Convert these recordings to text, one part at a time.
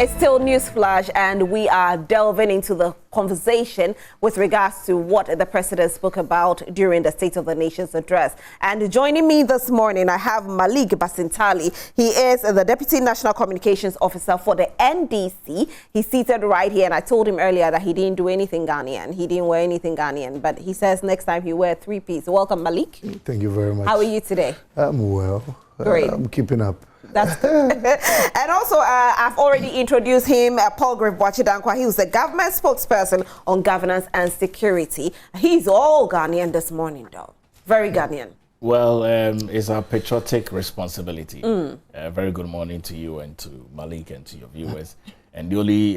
It's still Newsflash, and we are delving into the conversation with regards to what the president spoke about during the State of the Nation's address. And joining me this morning, I have Malik Basintali. He is the Deputy National Communications Officer for the NDC. He's seated right here, and I told him earlier that he didn't do anything Ghanaian. He didn't wear anything Ghanaian, but he says next time he wear three-piece. Welcome, Malik. Thank you very much. How are you today? I'm well. Great. I'm keeping up. That's and also, I've already introduced him, Paul Griff-Boachidankwa. He was the government spokesperson on governance and security. He's all Ghanaian this morning, though. Very Ghanaian. Well, it's our patriotic responsibility. Very good morning to you and to Malik and to your viewers. And the only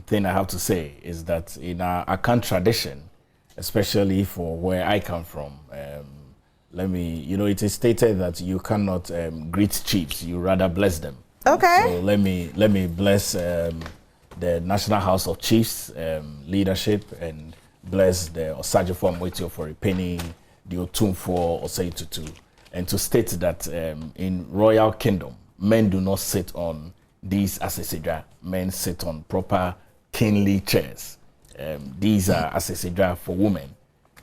thing I have to say is that in our Akan tradition, especially for where I come from, it is stated that you cannot greet chiefs, you rather bless them. Okay. So let me bless the National House of Chiefs leadership and bless the Osajifo Mwetio for a penny, the Otumfo Osei Tutu, and to state that in Royal Kingdom, men do not sit on these asesidra. Men sit on proper kingly chairs. These are asesidra for women.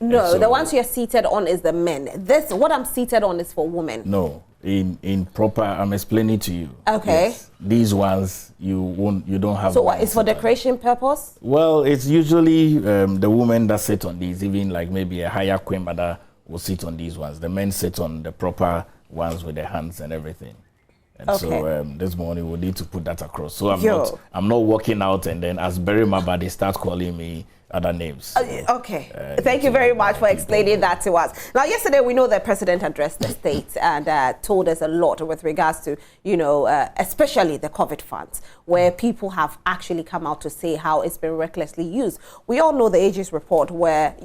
No, so, the ones you're seated on is the men. This, what I'm seated on is for women. No, in proper, I'm explaining to you. Okay. Yes, these ones, you don't have. So what, it's for decoration purpose? Well, it's usually the women that sit on these, even like maybe a higher queen mother will sit on these ones. The men sit on the proper ones with their hands and everything. And so this morning we need to put that across. So I'm not walking out and then as Barry Maba, they start calling me other names. Okay. Thank you very much for explaining that to us. Now, yesterday we know the president addressed the state and told us a lot with regards to, especially the COVID funds, where people have actually come out to say how it's been recklessly used. We all know the Aegis report where,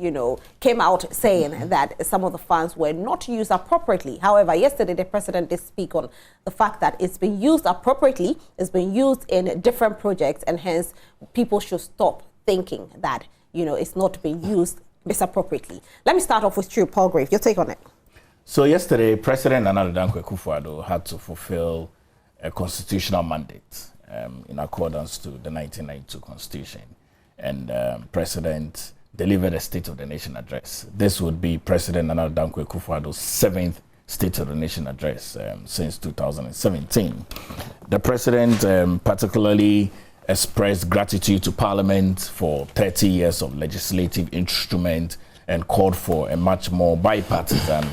came out saying that some of the funds were not used appropriately. However, yesterday the president did speak on the fact that it's been used appropriately, it's been used in different projects, and hence people should stop thinking that it's not being used misappropriately. Let me start off with you, Paul Griff. Your take on it. So yesterday, President Akuffo-Addo had to fulfill a constitutional mandate in accordance to the 1992 Constitution. And President delivered a State of the Nation address. This would be President Akuffo-Addo's 7th State of the Nation address since 2017. The President particularly expressed gratitude to Parliament for 30 years of legislative instrument and called for a much more bipartisan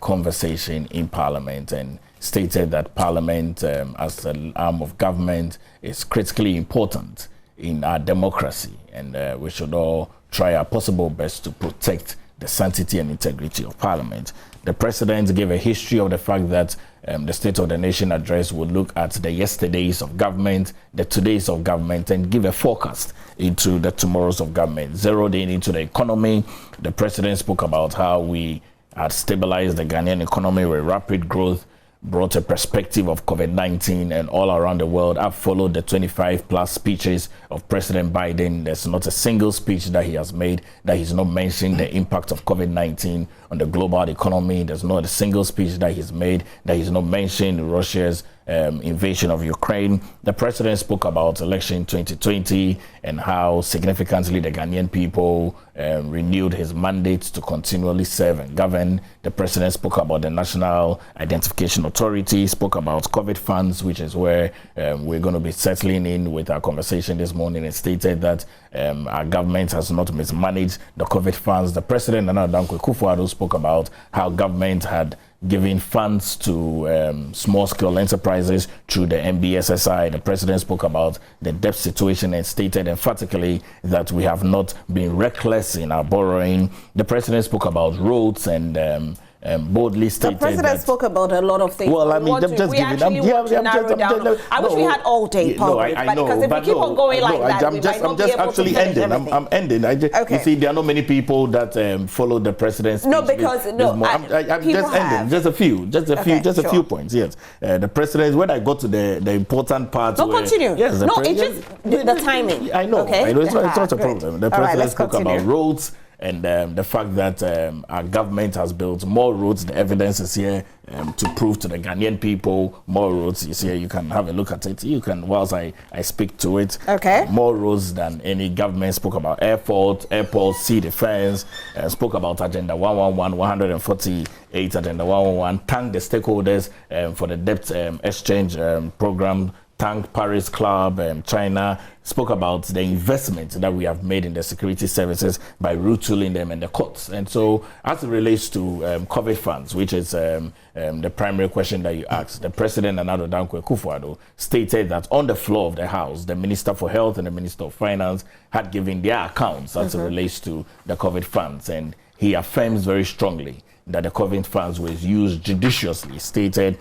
conversation in Parliament, and stated that Parliament as an arm of government is critically important in our democracy, and we should all try our possible best to protect the sanctity and integrity of Parliament. The President gave a history of the fact that the State of the Nation address would look at the yesterdays of government, the todays of government, and give a forecast into the tomorrows of government. Zeroed in into the economy. The President spoke about how we had stabilized the Ghanaian economy with rapid growth, brought a perspective of COVID-19, and all around the world. I've followed the 25+ speeches of President Biden. There's not a single speech that he has made that he's not mentioned the impact of COVID-19 on the global economy. There's not a single speech that he's made that he's not mentioned Russia's invasion of Ukraine. The President spoke about election 2020 and how significantly the Ghanaian people renewed his mandate to continually serve and govern. The President spoke about the National Identification Authority, spoke about COVID funds, which is where we're going to be settling in with our conversation this morning, and stated that our government has not mismanaged the COVID funds. The President, Akuffo-Addo, spoke about how government had giving funds to small-scale enterprises through the MBSSI. The President spoke about the debt situation and stated emphatically that we have not been reckless in our borrowing. The President spoke about roads and boldly stated the president spoke about a lot of things. Well, I mean, I wish we had all day, Paul. I know, because if we keep on going like that, I'm just actually ending. I'm ending. You see, there are not many people that follow the president's speech. No, because I'm just ending. Just a few points. Yes, the president. When I got to the important part. No, continue. Yes, it's just the timing. I know. Okay? I know. It's not a problem. The president spoke about roads and the fact that our government has built more roads. The evidence is here to prove to the Ghanaian people more roads is here. You can have a look at it. You can, whilst I speak to it, okay, more roads than any government. Spoke about airports, sea defense, spoke about Agenda 111, 148 Agenda 111, thanked the stakeholders for the debt exchange program, thanked Paris Club, China, spoke about the investment that we have made in the security services by retooling them in the courts. And so as it relates to COVID funds, which is the primary question that you asked, the President, Akuffo-Addo, stated that on the floor of the House, the Minister for Health and the Minister of Finance had given their accounts as it relates to the COVID funds. And he affirms very strongly that the COVID funds were used judiciously, stated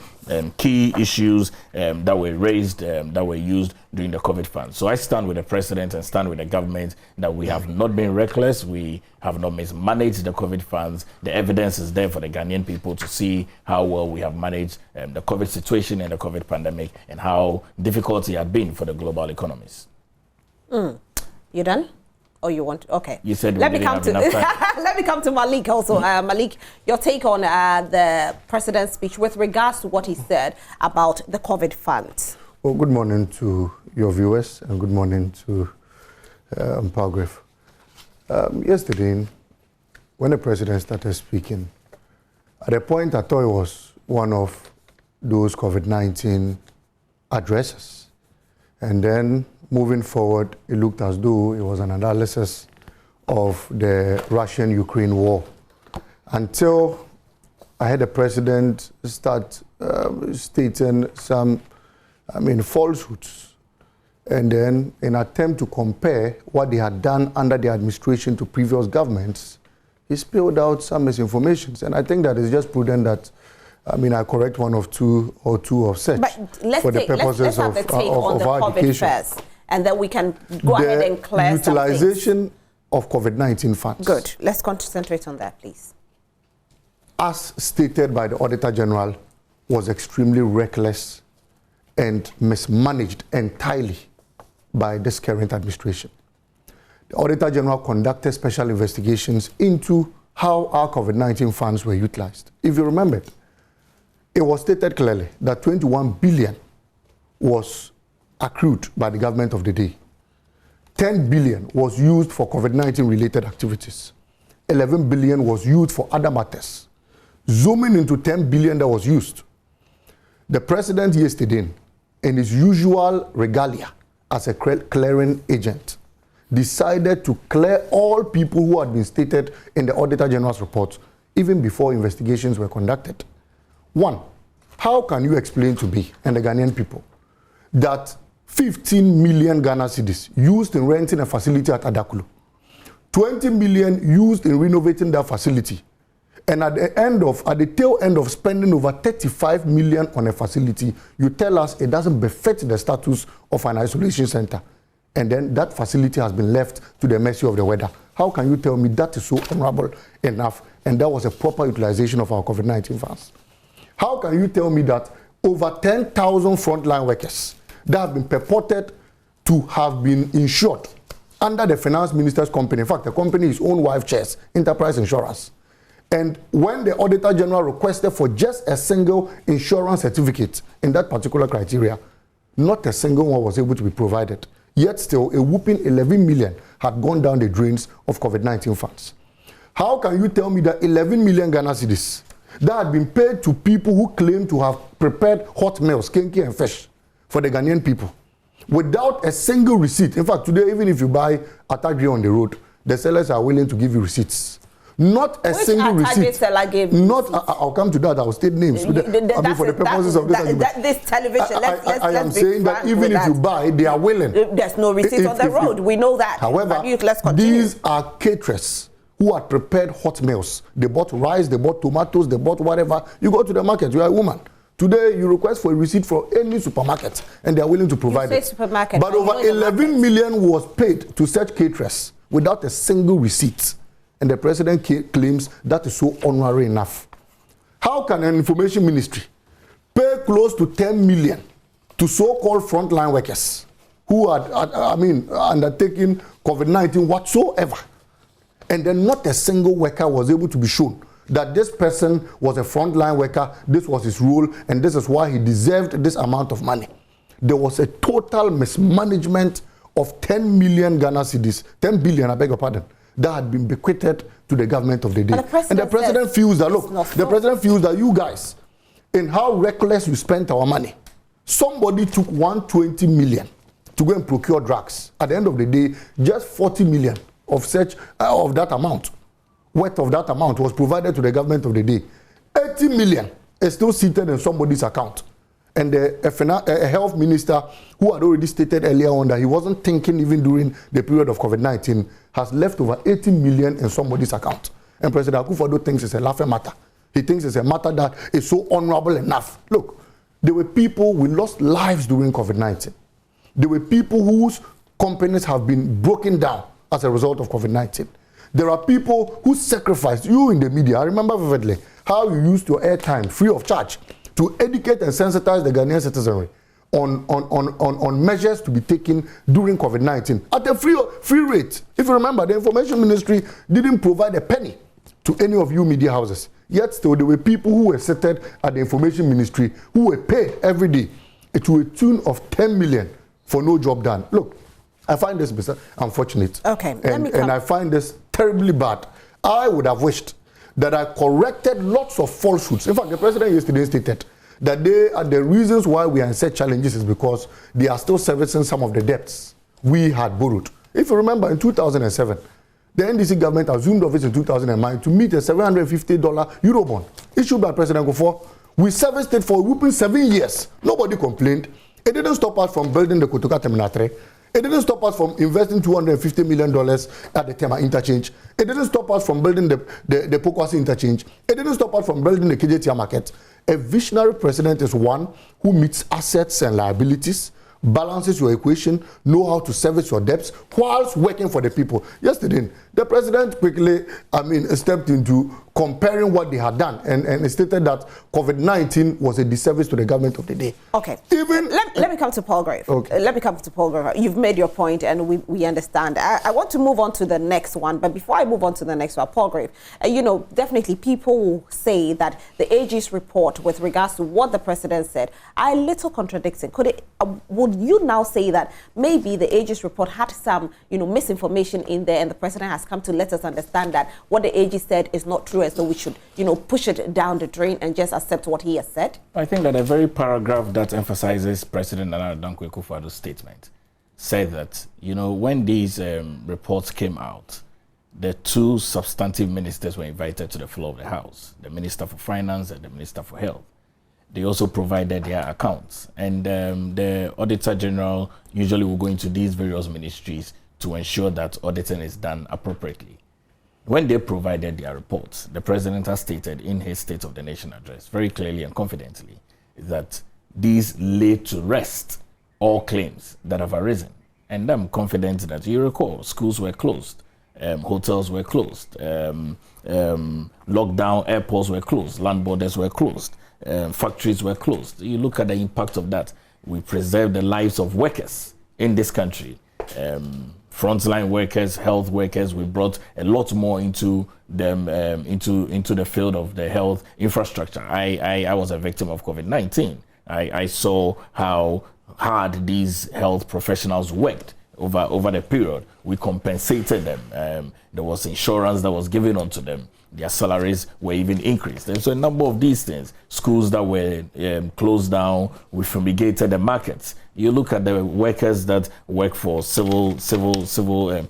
key issues that were raised, that were used during the COVID funds. So I stand with the President and stand with the government that we have not been reckless, we have not mismanaged the COVID funds. The evidence is there for the Ghanaian people to see how well we have managed the COVID situation and the COVID pandemic and how difficult it had been for the global economies. You done? Or you want? Okay. You said let me come to let me come to Malik also. Malik, your take on the President's speech with regards to what he said about the COVID funds. Well, good morning to your viewers and good morning to Palgrave. Yesterday, when the President started speaking, at a point I thought it was one of those COVID-19 addresses, and then moving forward, it looked as though it was an analysis of the Russian-Ukraine war. Until I had the President start stating some, falsehoods. And then in an attempt to compare what they had done under the administration to previous governments, he spilled out some misinformation. And I think that it's just prudent that I correct one of two of such for the purposes of our education. First. And then we can go ahead and clear utilization of COVID-19 funds. Good. Let's concentrate on that, please. As stated by the Auditor General, was extremely reckless and mismanaged entirely by this current administration. The Auditor General conducted special investigations into how our COVID-19 funds were utilized. If you remember, it was stated clearly that 21 billion was accrued by the government of the day. 10 billion was used for COVID-19 related activities. 11 billion was used for other matters. Zooming into 10 billion that was used, the President yesterday, in his usual regalia as a clearing agent, decided to clear all people who had been stated in the Auditor General's report, even before investigations were conducted. One, how can you explain to me and the Ghanaian people that 15 million Ghana cedis used in renting a facility at Adakulu, 20 million used in renovating that facility, and at the tail end of spending over 35 million on a facility, you tell us it doesn't befit the status of an isolation center, and then that facility has been left to the mercy of the weather? How can you tell me that is so honorable enough and that was a proper utilization of our COVID-19 funds? How can you tell me that over 10,000 frontline workers that have been purported to have been insured under the finance minister's company? In fact, the company is own wife chairs, Enterprise Insurance. And when the Auditor General requested for just a single insurance certificate in that particular criteria, not a single one was able to be provided. Yet still, a whooping 11 million had gone down the drains of COVID-19 funds. How can you tell me that 11 million Ghana cedis that had been paid to people who claim to have prepared hot meals, kenke and fish, for the Ghanaian people, without a single receipt? In fact, today, even if you buy Atagri on the road, the sellers are willing to give you receipts. Not a single receipt. Seller gave I'll come to that. I'll state names. For the purposes of this television, I am saying that even if you buy, they are willing. There's no receipt on the road. We know that. However, these are caterers who had prepared hot meals. They bought rice, they bought tomatoes, they bought whatever. You go to the market, you are a woman. Today, you request for a receipt from any supermarket, and they are willing to provide it. But over 11 million was paid to such caterers without a single receipt. And the President claims that is so honorary enough. How can an information ministry pay close to 10 million to so-called frontline workers who are, undertaking COVID-19 whatsoever, And then not a single worker was able to be shown that this person was a frontline worker, this was his role, and this is why he deserved this amount of money. There was a total mismanagement of 10 million Ghana cedis, 10 billion, I beg your pardon, that had been bequeathed to the government of the day. And the president feels that, look, the president feels that you guys, in how reckless you spent our money, somebody took 120 million to go and procure drugs. At the end of the day, just 40 million of such of that amount, worth of that amount was provided to the government of the day. 80 million is still seated in somebody's account. And a health minister who had already stated earlier on that he wasn't thinking even during the period of COVID-19 has left over 80 million in somebody's account. And President Akuffo-Addo thinks it's a laughing matter. He thinks it's a matter that is so honorable enough. Look, there were people who lost lives during COVID-19. There were people whose companies have been broken down as a result of COVID-19. There are people who sacrificed, you in the media, I remember vividly how you used your airtime free of charge to educate and sensitize the Ghanaian citizenry on measures to be taken during COVID-19 at a free rate. If you remember, the Information Ministry didn't provide a penny to any of you media houses. Yet still, there were people who were seated at the Information Ministry who were paid every day to a tune of 10 million for no job done. Look, I find this unfortunate. Okay, and I find this terribly bad. I would have wished that I corrected lots of falsehoods. In fact, the president yesterday stated that the reasons why we are in such challenges is because they are still servicing some of the debts we had borrowed. If you remember, in 2007, the NDC government assumed office in 2009 to meet a $750 Eurobond issued by President Akuffo. We serviced it for a whooping 7 years. Nobody complained. It didn't stop us from building the Kotoka Terminal 3. It didn't stop us from investing $250 million at the Tema interchange. It didn't stop us from building the Pokwasi interchange. It didn't stop us from building the KJTR market. A visionary president is one who meets assets and liabilities, balances your equation, know how to service your debts whilst working for the people. Yesterday, the president quickly, stepped into comparing what they had done and stated that COVID-19 was a disservice to the government of the day. Okay. Let me come to Paul Grave. Okay. Let me come to Paul Grave. You've made your point and we understand. I want to move on to the next one, but before I move on to the next one, Paul Grave, definitely people will say that the AG's report with regards to what the president said are a little contradicting. Would you now say that maybe the AG's report had some, misinformation in there and the president has come to let us understand that what the AG said is not true, and so we should, push it down the drain and just accept what he has said? I think that a very paragraph that emphasizes President Akuffo-Addo's statement said that, when these reports came out, the two substantive ministers were invited to the floor of the House, the Minister for Finance and the Minister for Health. They also provided their accounts. And the Auditor General usually will go into these various ministries to ensure that auditing is done appropriately. When they provided their reports, the president has stated in his State of the Nation address very clearly and confidently that these laid to rest all claims that have arisen. And I'm confident that you recall schools were closed, hotels were closed, lockdown airports were closed, land borders were closed, factories were closed. You look at the impact of that. We preserved the lives of workers in this country. Frontline workers, health workers, we brought a lot more into them, into the field of the health infrastructure. I was a victim of COVID-19. I saw how hard these health professionals worked over the period. We compensated them. There was insurance that was given onto them. Their salaries were even increased. And so a number of these things, schools that were closed down, we fumigated the markets. You look at the workers that work for civil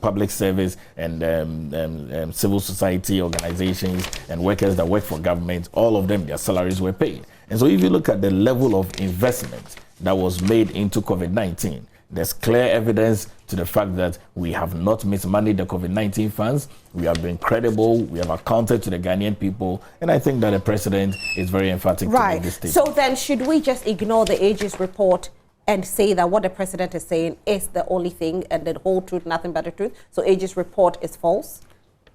public service and civil society organizations and workers that work for government, all of them, their salaries were paid. And so if you look at the level of investment that was made into COVID-19, there's clear evidence to the fact that we have not mismanaged the COVID-19 funds. We have been credible. We have accounted to the Ghanaian people. And I think that the president is very emphatic to make this statement. So then should we just ignore the AG's report and say that what the president is saying is the only thing and the whole truth, nothing but the truth? So AG's report is false?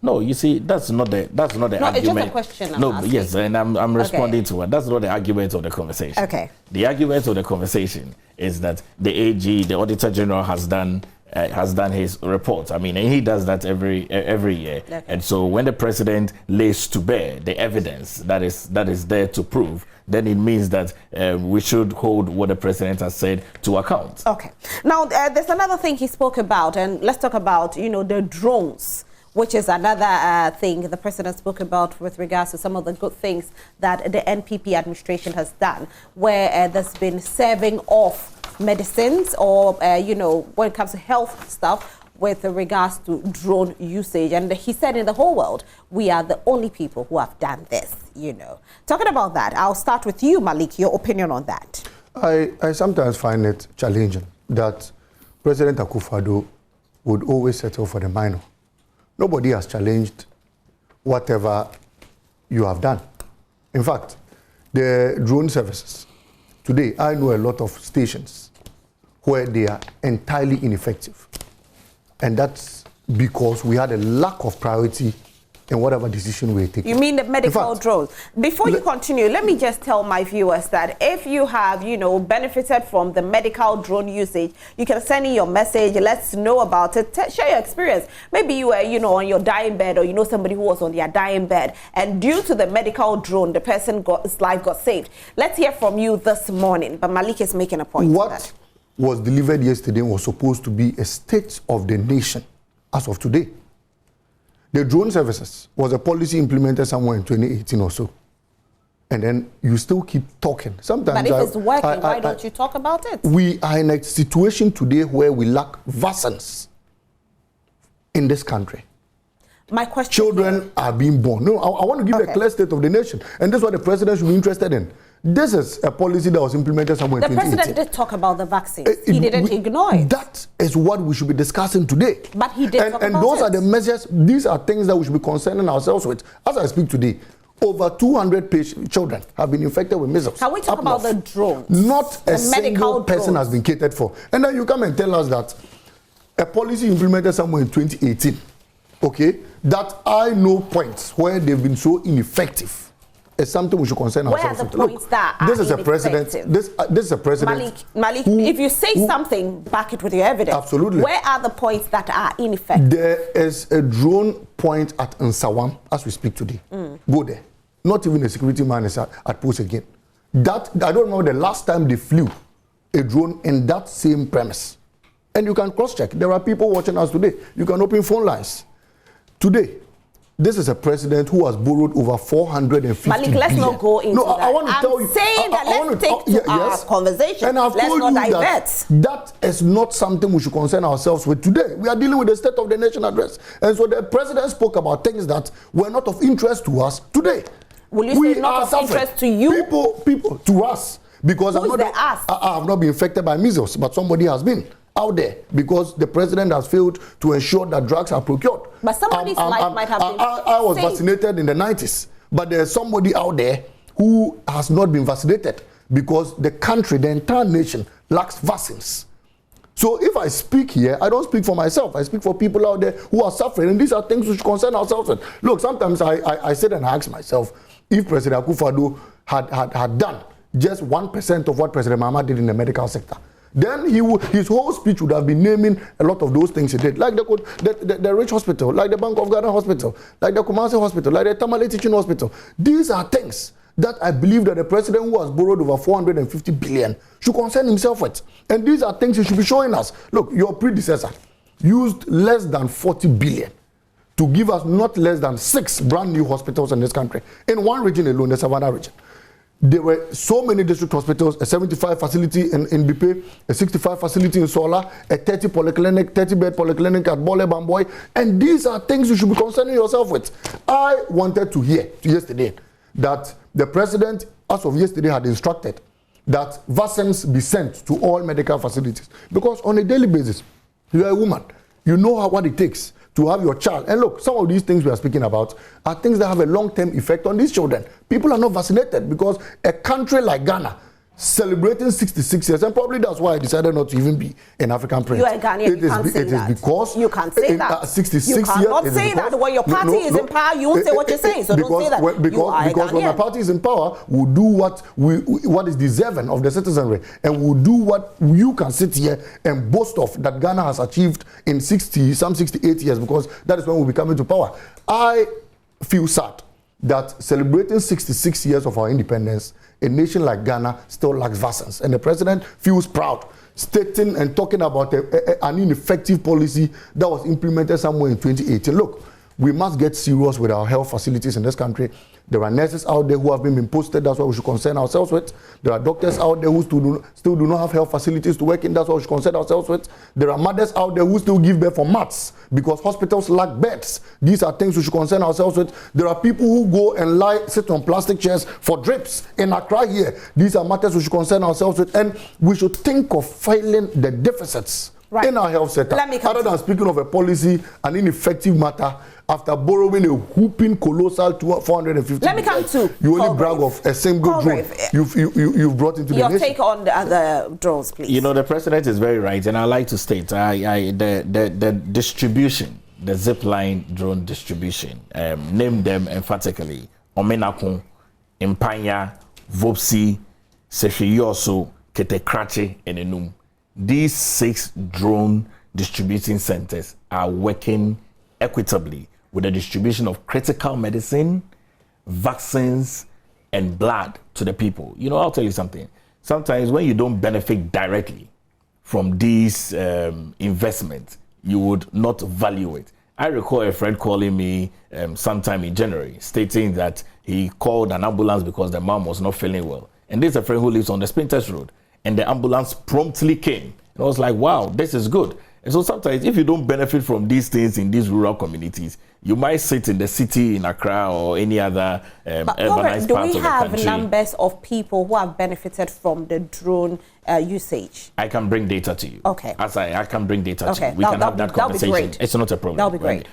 No, you see, that's not the argument. It's just a question I'm asking. Yes, and I'm responding to it. That's not the argument of the conversation. Okay. The argument of the conversation is that the AG, the Auditor General, has done has done his report. I mean, and he does that every year. Okay. And so when the president lays to bear the evidence that is there to prove, then it means that we should hold what the president has said to account. Okay. Now, there's another thing he spoke about, and let's talk about, you know, the drones, which is another thing the president spoke about with regards to some of the good things that the NPP administration has done, where there's been saving off medicines or, you know, when it comes to health stuff with regards to drone usage. And he said in the whole world, we are the only people who have done this, you know. Talking about that, I'll start with you, Malik, your opinion on that. I sometimes find it challenging that President Akuffo-Addo would always settle for the minor. Nobody has challenged whatever you have done. In fact, the drone services, today I know a lot of stations where they are entirely ineffective. And that's because we had a lack of priority in whatever decision we're taking. You mean the medical drones? Before you continue, let me just tell my viewers that if you have, you know, benefited from the medical drone usage, you can send in your message, let's know about it, share your experience. Maybe you were, you know, on your dying bed, or you know somebody who was on their dying bed, and due to the medical drone, the his life got saved. Let's hear from you this morning, but Malik is making a point. What was delivered yesterday was supposed to be a state of the nation as of today. The drone services was a policy implemented somewhere in 2018 or so. And then you still keep talking. Sometimes, but if it's working, why don't you talk about it? We are in a situation today where we lack vaccines in this country. My question: children are being born. No, I want to give a clear state of the nation. And this is what the president should be interested in. This is a policy that was implemented somewhere in 2018. The president did talk about the vaccines. He didn't ignore it. That is what we should be discussing today. But he did talk about it. And those are the measures, these are things that we should be concerning ourselves with. As I speak today, over 200 children have been infected with measles. Can we talk about the drones? Not a single person has been catered for. And then you come and tell us that a policy implemented somewhere in 2018, okay, that I know points where they've been so ineffective. It's something we should concern ourselves with. Where are the points that are this is a president. This is a president. Malik, if you say something, back it with your evidence. Absolutely. Where are the points that are ineffective? There is a drone point at Nsawam as we speak today. Go there. Not even a security man is at post again. That I don't know the last time they flew a drone in that same premise. And you can cross-check. There are people watching us today. You can open phone lines. Today, this is a president who has borrowed over 450 Malik, let's billion. not go into that. I want to tell you. I'm saying that let's take to our conversation. And I've told you that is not something we should concern ourselves with today. We are dealing with the State of the Nation address. And so the president spoke about things that were not of interest to us today. Will you say not of interest to you? People, to us. Because I have not been infected by measles, but somebody has been out there because the president has failed to ensure that drugs are procured. But somebody's life might have been I was vaccinated in the 90s, but there's somebody out there who has not been vaccinated because the country, the entire nation, lacks vaccines. So if I speak here, I don't speak for myself. I speak for people out there who are suffering, and these are things we should concern ourselves with. Look, sometimes I sit and ask myself, if President Akuffo-Addo had done just 1% of what President Mahama did in the medical sector, then his whole speech would have been naming a lot of those things he did, like the Rich Hospital, like the Bank of Ghana Hospital, like the Kumasi Hospital, like the Tamale Teaching Hospital. These are things that I believe that the president who has borrowed over 450 billion should concern himself with. And these are things he should be showing us. Look, your predecessor used less than 40 billion to give us not less than 6 brand new hospitals in this country. In one region alone, the Savannah region. There were so many district hospitals, a 75 facility in NPP, a 65 facility in Sola, a 30 bed polyclinic at Bole Bamboy, and these are things you should be concerning yourself with. I wanted to hear yesterday that the president, as of yesterday, had instructed that vaccines be sent to all medical facilities, because on a daily basis, you are a woman, you know what it takes to have your child. And look, some of these things we are speaking about are things that have a long-term effect on these children. People are not vaccinated because a country like Ghana celebrating 66 years, and probably that's why I decided not to even be an African prince. You are Ghanaian, you can't say that. It is because you can't say that. 66 you years. You cannot say that. When your party is in power, you won't say what you're saying. So don't say that. Because when my party is in power, we'll do what is deserving of the citizenry, and we'll do what you can sit here and boast of that Ghana has achieved in 68 years, because that is when we'll be coming to power. I feel sad that celebrating 66 years of our independence, a nation like Ghana still lacks vaccines, and the president feels proud stating and talking about an ineffective policy that was implemented somewhere in 2018. Look, we must get serious with our health facilities in this country. There are nurses out there who have been posted. That's what we should concern ourselves with. There are doctors out there who still do not have health facilities to work in. That's what we should concern ourselves with. There are mothers out there who still give birth for months because hospitals lack beds. These are things we should concern ourselves with. There are people who go and sit on plastic chairs for drips in Accra here. These are matters we should concern ourselves with. And we should think of filing the deficits in our health sector. Other than speaking of a policy, an ineffective matter, after borrowing a whooping colossal 450. Let me come to you only brag of a single drone you've brought into the nation. Your take on the other drones, please. You know, the president is very right, and I like to state the distribution, the zipline drone distribution, name them emphatically: Omenakun, Impanya, Vopsi, Sefioso, Ketekrache, and Enum. These 6 drone distributing centers are working equitably with the distribution of critical medicine, vaccines, and blood to the people. You know, I'll tell you something. Sometimes when you don't benefit directly from these investments, you would not value it. I recall a friend calling me sometime in January, stating that he called an ambulance because the mom was not feeling well. And this is a friend who lives on the Spinters Road. And the ambulance promptly came. And I was like, wow, this is good. And so sometimes if you don't benefit from these things in these rural communities, you might sit in the city in Accra or any other urbanized part of the country. Do we have numbers of people who have benefited from the drone usage? I can bring data to you. Okay. I can bring data to you. We can have that conversation. It's not a problem. That'll be great.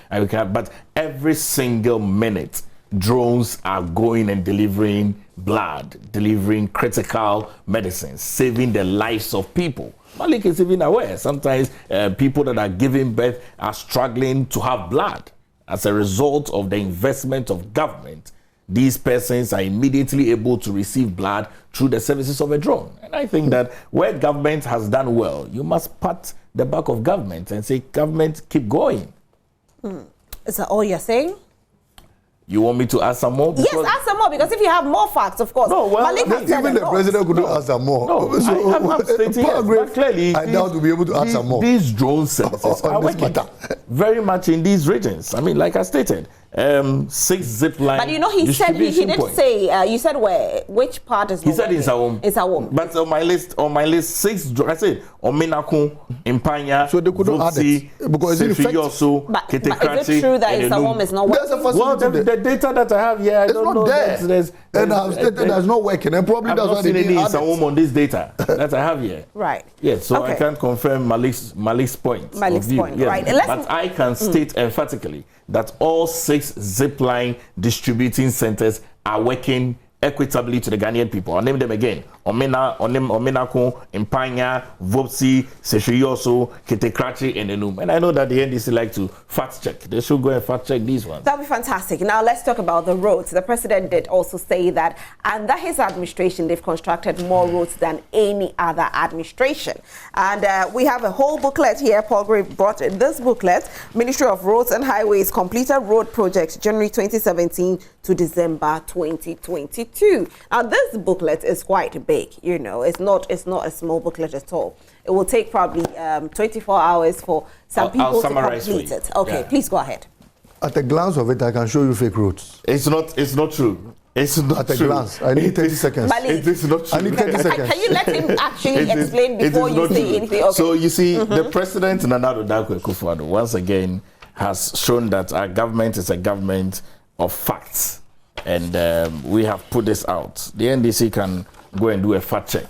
But every single minute, drones are going and delivering blood, delivering critical medicines, saving the lives of people. Malik is even aware. Sometimes people that are giving birth are struggling to have blood. As a result of the investment of government, these persons are immediately able to receive blood through the services of a drone. And I think that where government has done well, you must pat the back of government and say, government, keep going. Is that all you're saying? You want me to add some more? Yes, add some more, because if you have more facts, of course. No, well, even the president could add some more. No, so, I'm stating but clearly, I doubt to be able to add some more. These drone services are working very much in these regions. I mean, like I stated, 6 zip line. But you know, he said he didn't say. You said where? Which part is? He said in Sawom. In Sawom. But on my list, 6. I said Omenakun, Impanya. So they couldn't add it because it's ineffective. But is it true that in Sawom is not working? Well, the data that I have here, I don't know. And I've stated that's not working, and probably that's why they didn't add it on this data that I have here. Right. Yes. So I can't confirm Malik's point. Malik's point. Yes. Right. But I can state emphatically that all 6 zipline distributing centers are working equitably to the Ghanaian people. I'll name them again: Omenakun, Impanya, Vopsi, Sefioso, Ketekrache, and Enum. And I know that the NDC like to fact check. They should go and fact check these ones. That'll be fantastic. Now let's talk about the roads. The president did also say that under his administration, they've constructed more roads than any other administration. And we have a whole booklet here. Paul Gray brought in this booklet. Ministry of Roads and Highways completed road projects January 2017 to December 2022. Now this booklet is quite big, you know. It's not a small booklet at all. It will take probably 24 hours for some people to complete it. Okay, please go ahead. At a glance of it, I can show you fake roads. It's not true. It's not at a glance. I need 30 seconds. It is not true. I need 30 seconds. Can you let him actually explain before you say anything? Okay. So you see, the president, Nana Addo Akuffo-Addo, once again has shown that our government is a government of facts. And we have put this out. The NDC can go and do a fact check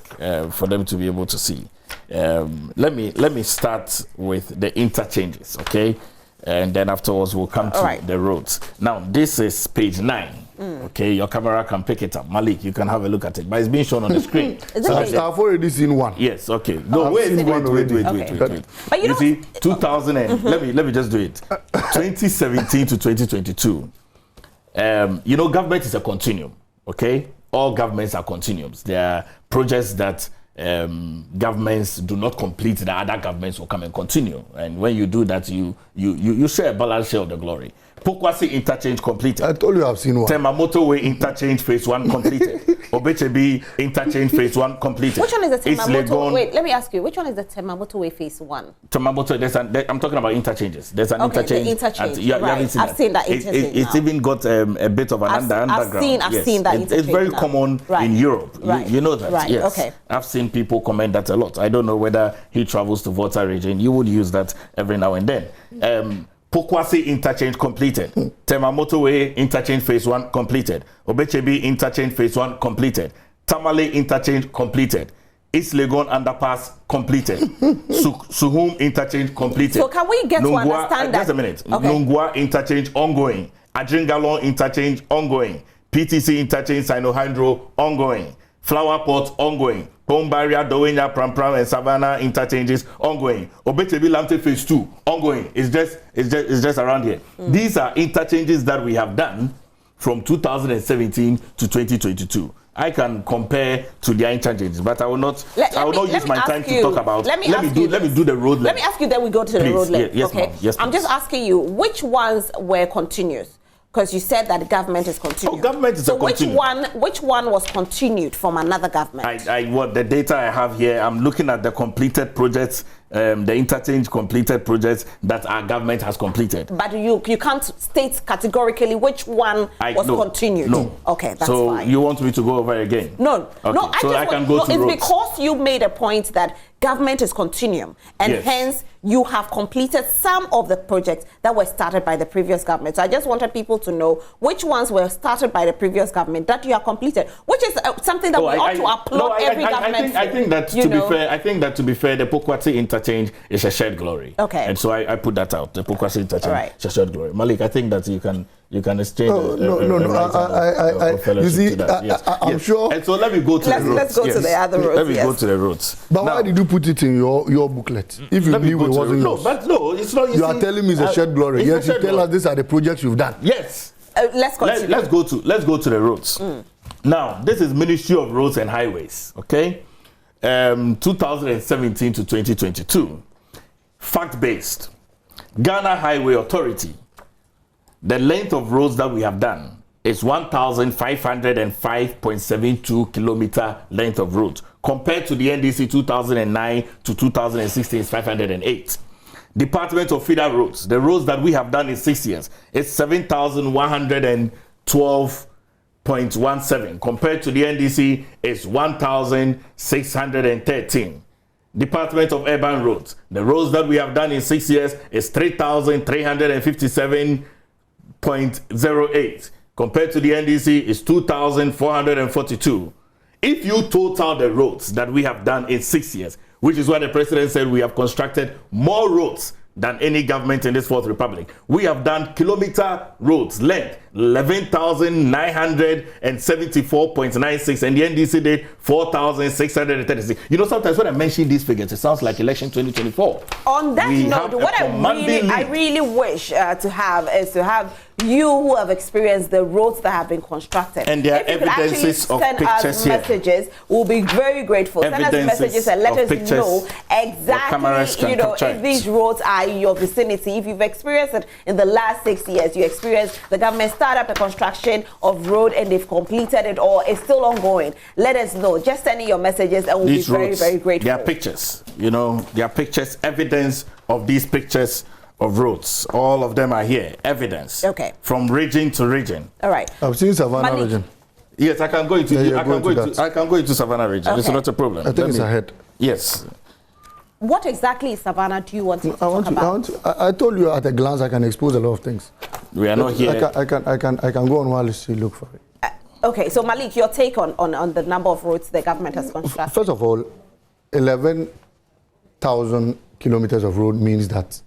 for them to be able to see. Let me start with the interchanges, okay? and then afterwards we'll come to the roads. Now, this is page 9. Okay, your camera can pick it up. Malik, you can have a look at it, but it's being shown on the screen. So I've already seen one. Yes, okay. No, wait. But you see, 2000 and let me just do it. 2017 to 2022. You know, government is a continuum. Okay, all governments are continuums. There are projects that governments do not complete, the other governments will come and continue. And when you do that, you share a balanced share of the glory. Pokwasi interchange completed. I told you I've seen one. Temamoto Way interchange phase 1 completed. Obechebi interchange phase 1 completed. Which one is the Temamoto? Wait, let me ask you. Which one is the Temamoto Way phase 1? Temamoto, I'm talking about interchanges. There's an interchange. The interchange. I've seen that interchange. It's even got a bit of an underground. I've seen that interchange. It's very common in Europe. You know that. Right. Yes. Okay. I've seen people comment that a lot. I don't know whether he travels to Volta region. You would use that every now and then. Pokwasi interchange completed. Temamoto Way interchange phase 1 completed. Obechebi interchange phase 1 completed. Tamale interchange completed. East Legon underpass completed. Suhum interchange completed. So can we get to understand that? Just a minute. Okay. Nungwa interchange ongoing. Adringalon interchange ongoing. PTC interchange Sino-Hydro ongoing. Flower Port ongoing. Pombaria, Dowenya, Pram and Savannah interchanges ongoing. Obechebi Lamte phase 2 ongoing. It's just around here. These are interchanges that we have done from 2017 to 2022. I can compare to their interchanges, but I will not. I will not use my time to talk about. Let me do the road. Let me ask you. Then we go to the road. Yes, okay. Yes, I'm just asking you which ones were continuous. Because you said that the government is continuing. Oh, government is a continuum. Which one was continued from another government? What the data I have here, I'm looking at the completed projects, the interchange completed projects that our government has completed. But you can't state categorically which one was continued. No. Okay, that's so fine. You want me to go over again? No. Okay. No, I can go to it's roads. because you made a point that government is continuum, and hence you have completed some of the projects that were started by the previous government. So I just wanted people to know which ones were started by the previous government that you have completed, which is something that we ought to applaud every government. I think that to be fair, the Pokwati interchange is a shared glory. Okay. And so I put that out. The Pokwati interchange is a shared glory. Malik, I think that you can exchange. You see, I'm sure. And so let me go to the roads. Let's go to the other roads. Let me go to the roads. But why did you put it in your booklet? If you knew it wasn't yours. But no, it's not. You are telling me it's a shared glory. Yes, you tell us these are the projects you've done. Yes. Let's continue. Let's go to the roads. Now, this is Ministry of Roads and Highways. Okay, 2017 to 2022. Fact-based. Ghana Highway Authority. The length of roads that we have done is 1,505.72 kilometer length of roads, compared to the NDC 2009 to 2016 is 508. Department of Feeder Roads, the roads that we have done in 6 years, is 7,112.17, compared to the NDC is 1,613. Department of Urban Roads, the roads that we have done in 6 years is 3,357.08, compared to the NDC is 2,442. If you total the roads that we have done in 6 years, which is what the president said, we have constructed more roads than any government in this Fourth Republic. We have done kilometer roads length 11,974.96, and the NDC did 4,636. You know, sometimes when I mention these figures, it sounds like election 2024. On that note, what I really wish to have is to have you who have experienced the roads that have been constructed. And there are evidences of pictures here. Messages, we'll be very grateful. Send us messages and let us know exactly, you know, if these roads are in your vicinity. If you've experienced it in the last 6 years, you experienced the government start up the construction of road and they've completed it, or it's still ongoing. Let us know. Just send in your messages and we'll be very, very grateful. There are pictures, you know, there are pictures, evidence of these pictures of roads. All of them are here. Evidence. Okay. From region to region. All right. I've seen Savannah region. Yes, I can go into. I can go into Savannah region. Okay. It's not a problem. I think it's ahead. Yes. What exactly is Savannah? Do you want to talk about? I told you at a glance I can expose a lot of things. We are not here. I can go on while you look for it. Okay, so Malik, your take on the number of roads the government has constructed. First of all, 11,000 kilometers of road means that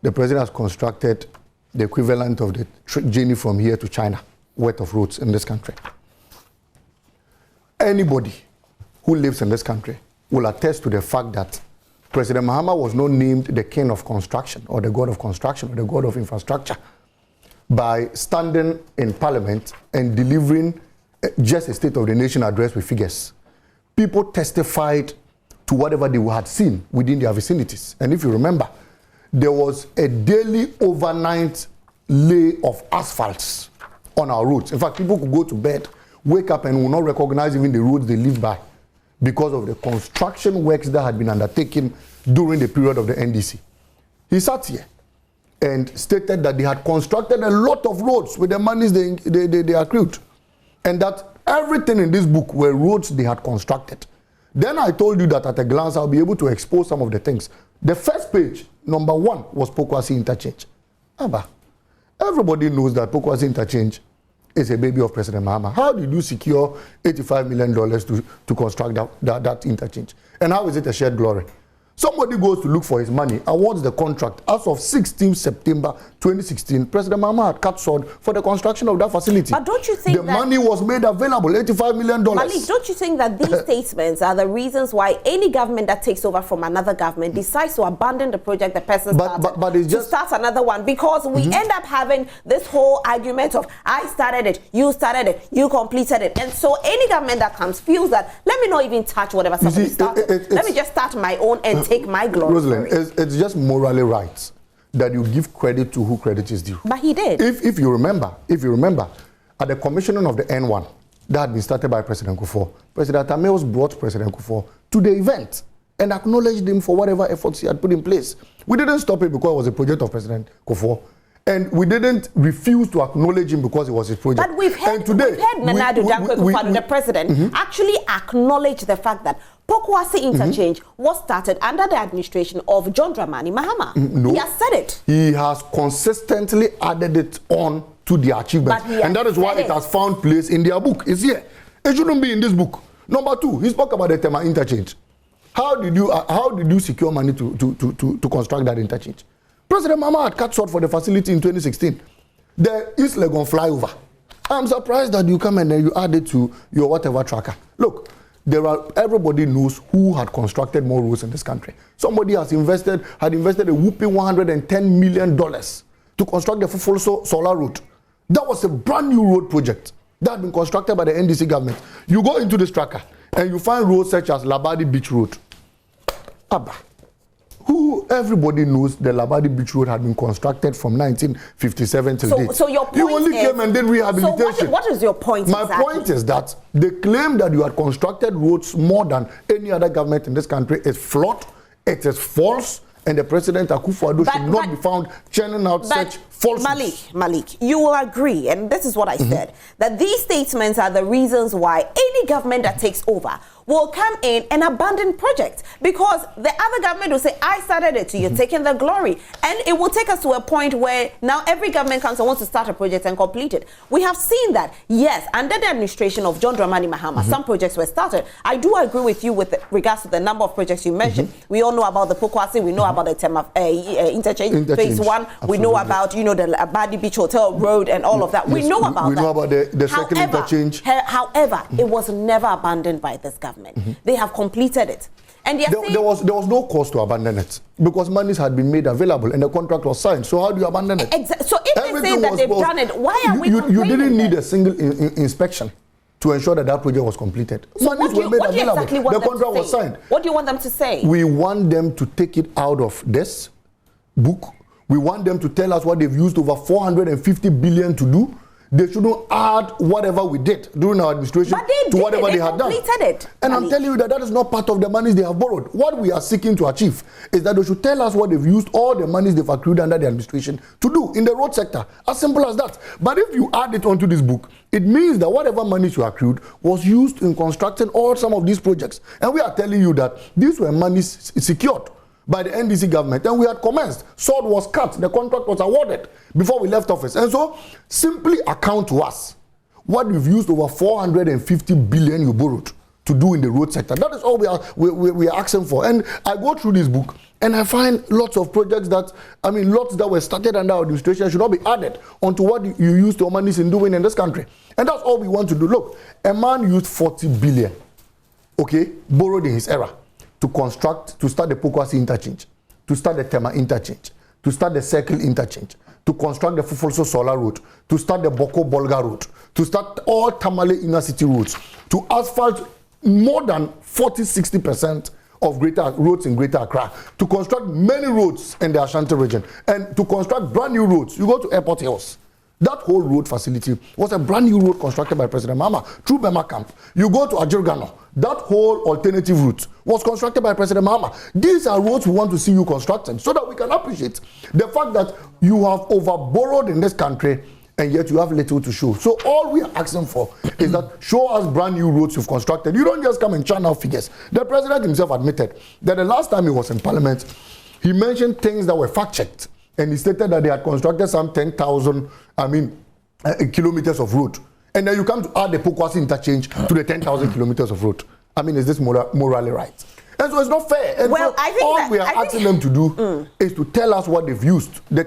the president has constructed the equivalent of the journey from here to China worth of roads in this country. Anybody who lives in this country will attest to the fact that President Mahama was not named the king of construction or the god of construction or the god of infrastructure by standing in parliament and delivering just a State of the Nation address with figures. People testified to whatever they had seen within their vicinities. And if you remember, there was a daily overnight lay of asphalts on our roads. In fact, people could go to bed, wake up, and will not recognize even the roads they live by because of the construction works that had been undertaken during the period of the NDC. He sat here and stated that they had constructed a lot of roads with the monies they accrued, and that everything in this book were roads they had constructed. Then I told you that at a glance I'll be able to expose some of the things. The first page, number 1, was Pokwasi Interchange. Everybody knows that Pokwasi Interchange is a baby of President Mahama. How did you secure $85 million to construct that interchange? And how is it a shared glory? Somebody goes to look for his money, awards the contract. As of 16 September 2016, President Mahama had cut short for the construction of that facility. But don't you think the money was made available, $85 million? Malik, don't you think that these statements are the reasons why any government that takes over from another government decides to abandon the project the person started but it's just to start another one? Because we end up having this whole argument of I started it, you completed it. And so any government that comes feels that let me not even touch whatever somebody started. Let me just start my own and take my glory. Rosalind, it's just morally right that you give credit to who credit is due. But he did. If you remember, at the commissioning of the N1 that had been started by President Akuffo, President Tameos brought President Akuffo to the event and acknowledged him for whatever efforts he had put in place. We didn't stop it because it was a project of President Akuffo. And we didn't refuse to acknowledge him because it was his project. But we've heard Nana Addo Dankwa Akufo-Addo, the president, actually acknowledge the fact that Pokwasi Interchange was started under the administration of John Dramani Mahama. No. He has said it. He has consistently added it on to the achievements. And that is why it has found place in their book. It's here. It shouldn't be in this book. Number 2, he spoke about the Tema interchange. How did you secure money to construct that interchange? President Mahama had cut short for the facility in 2016. The East Legon flyover. I'm surprised that you come and then you add it to your whatever tracker. Look, everybody knows who had constructed more roads in this country. Somebody had invested a whooping $110 million to construct the Fufolo Solar Road. That was a brand new road project that had been constructed by the NDC government. You go into this tracker and you find roads such as Labadi Beach Road. Everybody knows the Labadi Beach Road had been constructed from 1957 till date. So your point you only came and did rehabilitation. So what is your point? My point is that the claim that you had constructed roads more than any other government in this country is flawed, it is false, and the President Akuffo-Addo should not be found churning out such falsehoods. Malik, you will agree, and this is what I said, that these statements are the reasons why any government that takes over will come in and abandon projects, because the other government will say, I started it, so you're taking the glory. And it will take us to a point where now every government comes and wants to start a project and complete it. We have seen that, yes, under the administration of John Dramani Mahama, some projects were started. I do agree with you with regards to the number of projects you mentioned. We all know about the Pokwasi, we know about the Tema interchange, phase 1, we know about, the Labadi Beach Hotel Road and all of that. We know about that. We know about the second interchange. However, it was never abandoned by this government. They have completed it. And there was no cause to abandon it because monies had been made available and the contract was signed. So how do you abandon it? So if they say that they've done it, why are we complaining? You didn't need a single inspection to ensure that project was completed. So monies were made available. Exactly the contract was signed. What do you want them to say? We want them to take it out of this book. We want them to tell us what they've used over 450 billion to do. They shouldn't add whatever we did during our administration to whatever they had done. And I'm telling you that is not part of the monies they have borrowed. What we are seeking to achieve is that they should tell us what they've used all the monies they've accrued under the administration to do in the road sector. As simple as that. But if you add it onto this book, it means that whatever monies you accrued was used in constructing some of these projects. And we are telling you that these were monies secured by the NDC government, and we had commenced. Sword was cut, the contract was awarded before we left office. And so, simply account to us what you've used over 450 billion you borrowed to do in the road sector. That is all we are asking for. And I go through this book and I find lots of projects that, lots that were started under our administration should not be added onto what you used your money in doing in this country. And that's all we want to do. Look, a man used 40 billion, okay, borrowed in his era, to start the Pokwasi interchange, to start the Tema interchange, to start the Circle interchange, to construct the Fufolso Solar road, to start the Boko Bolga road, to start all Tamale inner city roads, to asphalt more than 40-60% of greater roads in Greater Accra, to construct many roads in the Ashanti region, and to construct brand new roads. You go to Airport Hills. That whole road facility was a brand new road constructed by President Mahama through Bema Camp. You go to Ajirgano. That whole alternative route was constructed by President Mahama. These are roads we want to see you constructing so that we can appreciate the fact that you have overborrowed in this country and yet you have little to show. So all we are asking for is that show us brand new roads you've constructed. You don't just come and churn out figures. The president himself admitted that the last time he was in parliament, he mentioned things that were fact-checked. And he stated that they had constructed some 10,000, kilometers of road. And then you come to add the Pokwasi interchange to the 10,000 kilometers of road. Is this morally right? And so it's not fair. And well, so I think all we are asking them to do is to tell us what they've used. The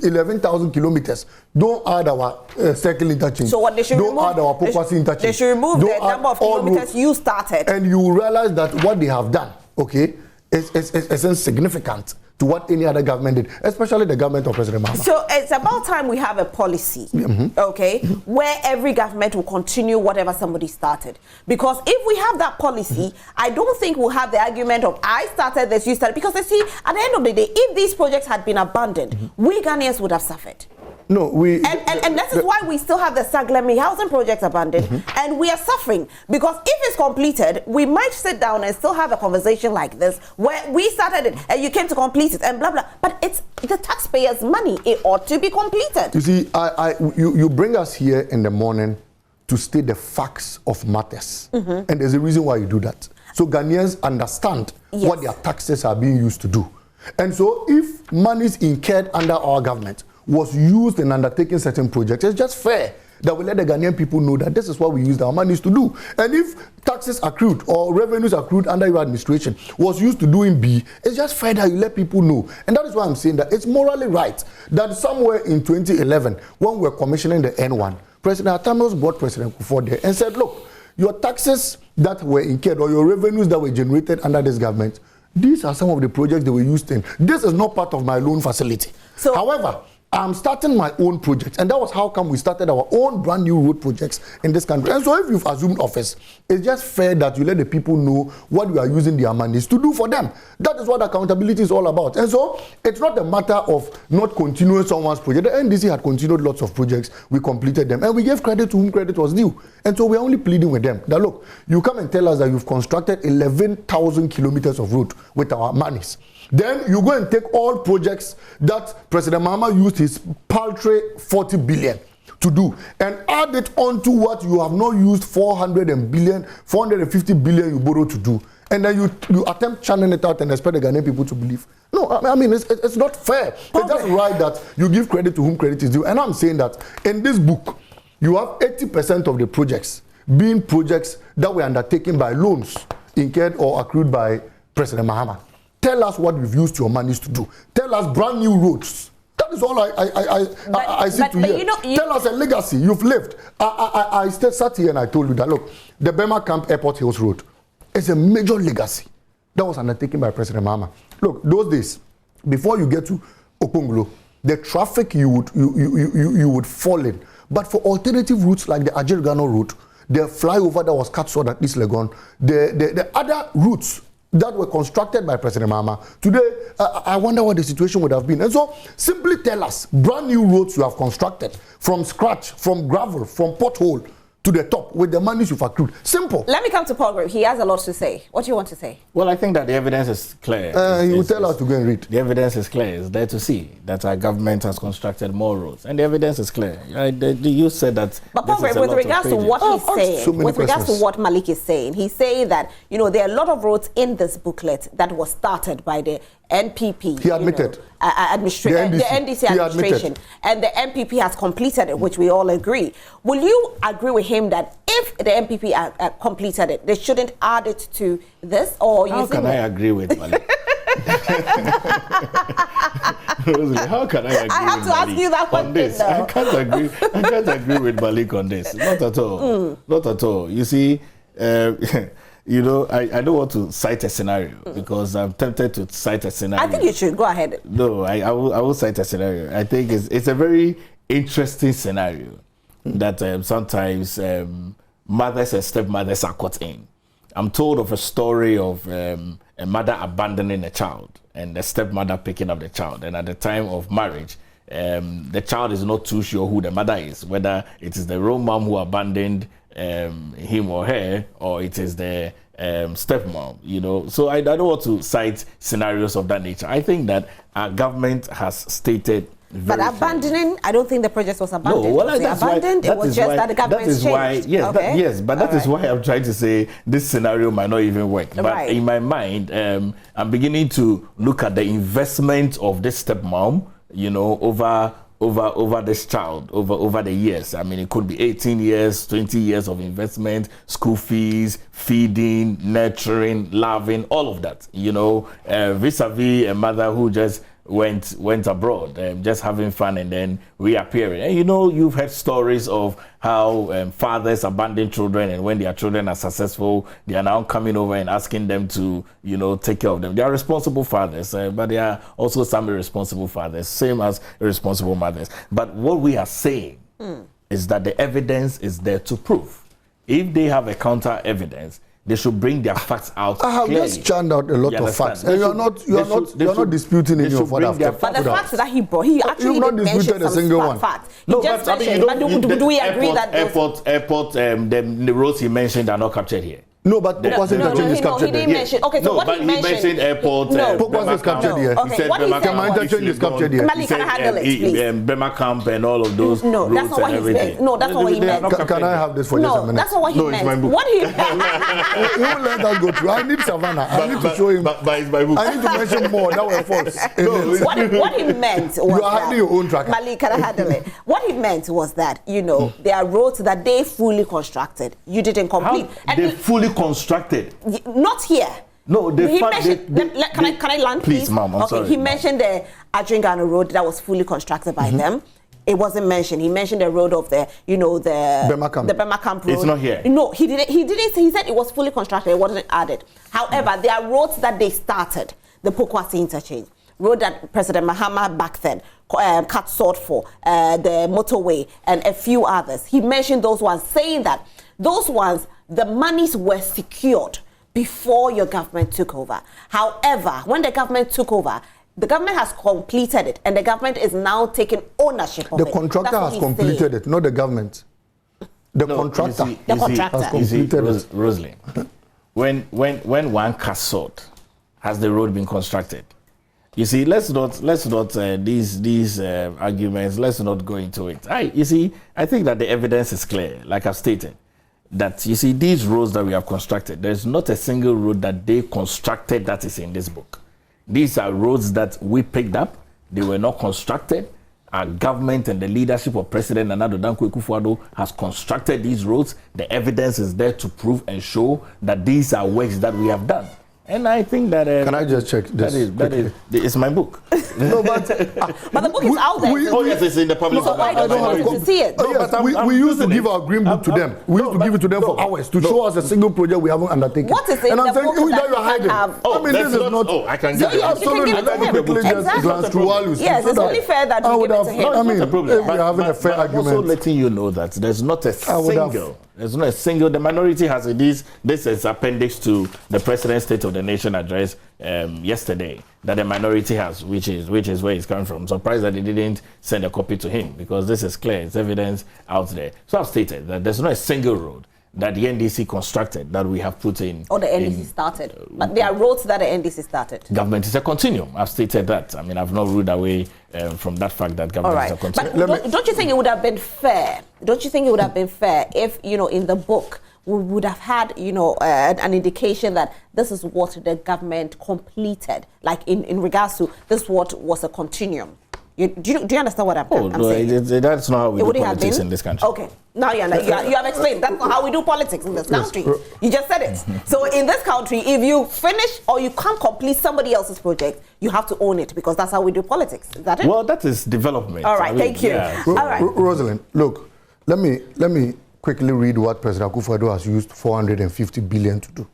11,000 kilometers. Don't add our Circle interchange. So what they should don't add our Pokwasi interchange. They should remove the number of kilometers you started. And you will realize that what they have done, okay, is insignificant to what any other government did, especially the government of President Mahama. So it's about time we have a policy, okay, where every government will continue whatever somebody started. Because if we have that policy, I don't think we'll have the argument of I started this, you started. Because you see, at the end of the day, if these projects had been abandoned, we Ghanaians would have suffered. No, and this is why we still have the Saglemi housing project abandoned, and we are suffering because if it's completed, we might sit down and still have a conversation like this where we started it and you came to complete it and blah blah. But it's the taxpayers' money; it ought to be completed. You see, you bring us here in the morning to state the facts of matters, and there's a reason why you do that. So Ghanaians understand what their taxes are being used to do, and so if monies incurred under our government was used in undertaking certain projects, it's just fair that we let the Ghanaian people know that this is what we used our monies to do. And if taxes accrued or revenues accrued under your administration was used to doing B, it's just fair that you let people know. And that is why I'm saying that it's morally right that somewhere in 2011, when we were commissioning the N1, President Atamos brought President Akuffo-Addo there and said, look, your taxes that were incurred or your revenues that were generated under this government, these are some of the projects that were used in. This is not part of my loan facility. So, however, I'm starting my own project, and that was how come we started our own brand new road projects in this country. And so if you've assumed office, it's just fair that you let the people know what we are using their monies to do for them. That is what accountability is all about. And so it's not a matter of not continuing someone's project. The NDC had continued lots of projects, we completed them, and we gave credit to whom credit was due. And so we're only pleading with them that, look, you come and tell us that you've constructed 11,000 kilometers of road with our monies. Then you go and take all projects that President Mahama used his paltry 40 billion to do and add it onto what you have not used 450 billion you borrowed to do. And then you attempt channeling it out and expect the Ghanaian people to believe. No, it's not fair. It's just right that you give credit to whom credit is due. And I'm saying that in this book, you have 80% of the projects being projects that were undertaken by loans incurred or accrued by President Mahama. Tell us what we've used your monies to do. Tell us brand new roads. That is all I see to hear. Tell us a legacy you've lived. I sat here and I told you that, look, the Bema Camp Airport Hills Road is a major legacy that was undertaken by President Mahama. Look, those days, before you get to Okonglo, the traffic you would fall in. But for alternative routes like the Ajirgano route, the flyover that was cut short at East Legon, the other routes that were constructed by President Mahama. Today, I wonder what the situation would have been. And so, simply tell us, brand new roads you have constructed from scratch, from gravel, from pothole to the top with the money you've accrued. Simple. Let me come to Paul Graham. He has a lot to say. What do you want to say? Well, I think that the evidence is clear. He will tell us to go and read. The evidence is clear. It's there to see that our government has constructed more roads. And the evidence is clear. You said that. But Paul Graham, with regards to what he's saying, with regards to what Malik is saying, he's saying that, there are a lot of roads in this booklet that was started by the NPP. He admitted. administration, the NDC administration, and the NPP has completed it, which we all agree. Will you agree with him that if the NPP completed it, they shouldn't add it to this? Or how can I agree with Malik? Rosalie, how can I agree I have with to ask Malik you that one on this? thing, I can't agree with Malik on this. Not at all. Not at all. You see, you know, I don't want to cite a scenario because I'm tempted to cite a scenario. I think you should go ahead. No, I will cite a scenario. I think it's a very interesting scenario that sometimes mothers and stepmothers are caught in. I'm told of a story of a mother abandoning a child and the stepmother picking up the child. And at the time of marriage, the child is not too sure who the mother is, whether it is the real mom who abandoned him or her, or it is the stepmom, you know. So I don't want to cite scenarios of that nature. I think that our government has stated but abandoning, I don't think the project was abandoned. No, well, it was just that the government changed. That is why I'm trying to say this scenario might not even work. But in my mind, I'm beginning to look at the investment of this stepmom, you know, over this child, over the years. I mean, it could be 18 years, 20 years of investment, school fees, feeding, nurturing, loving, all of that, you know, vis-a-vis a mother who just went abroad, just having fun and then reappearing. And you know, you've heard stories of how fathers abandon children, and when their children are successful, they are now coming over and asking them to, you know, take care of them. They are responsible fathers, but there are also some irresponsible fathers, same as irresponsible mothers. But what we are saying is that the evidence is there to prove. If they have a counter evidence, they should bring their facts out. I have clearly. Just churned out a lot of facts, and you're not disputing any of what I've talked about. But the facts that he brought, he actually not disputed a single one. Facts. No, but I mean, do we agree that airport, the roads he mentioned are not captured here? No, but Pokwa's interchange is captured here. Okay, so what he mentioned airport. Pokwa's is captured here. Okay, he what he said. My interchange is captured here. Malik, can I handle it, please? Bema Camp and all of those. No, that's not what he meant. No, that's not what he meant. Can I have this for just a minute? No, that's not what he meant. No, it's my book. What he meant. You won't let that go through. I need Savannah. I need to show him. But it's my book. I need to mention more. That was false. What he meant was you are hiding your own track. Malik, can I handle it? What he meant was that, you know, there are roads that they fully constructed. You didn't complete. They fully constructed. Not here. No, can I land, please? Please, ma'am, I'm sorry. He mentioned the Adringano road that was fully constructed by them. It wasn't mentioned. He mentioned the road of the Bema Camp road. It's not here. No, he didn't. He said it was fully constructed. It wasn't added. However, there are roads that they started. The Pokwasi interchange road that President Mahama back then cut short for, the motorway and a few others. He mentioned those ones, saying that those ones, the monies were secured before your government took over. However, when the government took over, the government has completed it, and the government is now taking ownership of it. The contractor has completed it, not the government. The contractor has completed it. Rosalie, when one cuts short, has the road been constructed? You see, let's not these arguments. Let's not go into it. I think that the evidence is clear, like I've stated. That you see, these roads that we have constructed, there's not a single road that they constructed that is in this book. These are roads that we picked up. They were not constructed. Our government and the leadership of President Akuffo-Addo has constructed these roads. The evidence is there to prove and show that these are works that we have done. And I think that... Can I just check this? It's my book. No, but the book is out there. Yes, it's in the public. So why don't you want to see it? We used to give our green book to them. We used to give it to them for hours to show us a single project we haven't undertaken. What is in the book that you hiding? I mean, this is not... I can give it. Absolutely. Let me quickly just glance through while you speak. Yes, it's only fair that you give it to him. I mean, if we're having a fair argument... I'm also letting you know that there's not a single... There's not a single. The minority has this is appendix to the President's State of the Nation address yesterday that the minority has, which is where it's coming from. I'm surprised that they didn't send a copy to him, because this is clear. It's evidence out there. So I've stated that there's not a single road that the NDC constructed that we have put in. Or the NDC started. But there are roads that the NDC started. Government is a continuum. I've stated that. I mean, I've not ruled away from that fact that government is a continuum. But don't you think it would have been fair? Don't you think it would have been fair if, you know, in the book, we would have had, you know, an indication that this is what the government completed, like in regards to this what was a continuum. Do you understand what I'm saying? That's not how we do politics in this country. Okay, now you have explained. That's not how we do politics in this country. You just said it. So in this country, if you finish or you can't complete somebody else's project, you have to own it because that's how we do politics. Is that it? Well, that is development. All right, thank you. Yeah. All right. Rosalind, look, let me quickly read what President Akuffo-Addo has used 450 billion to do.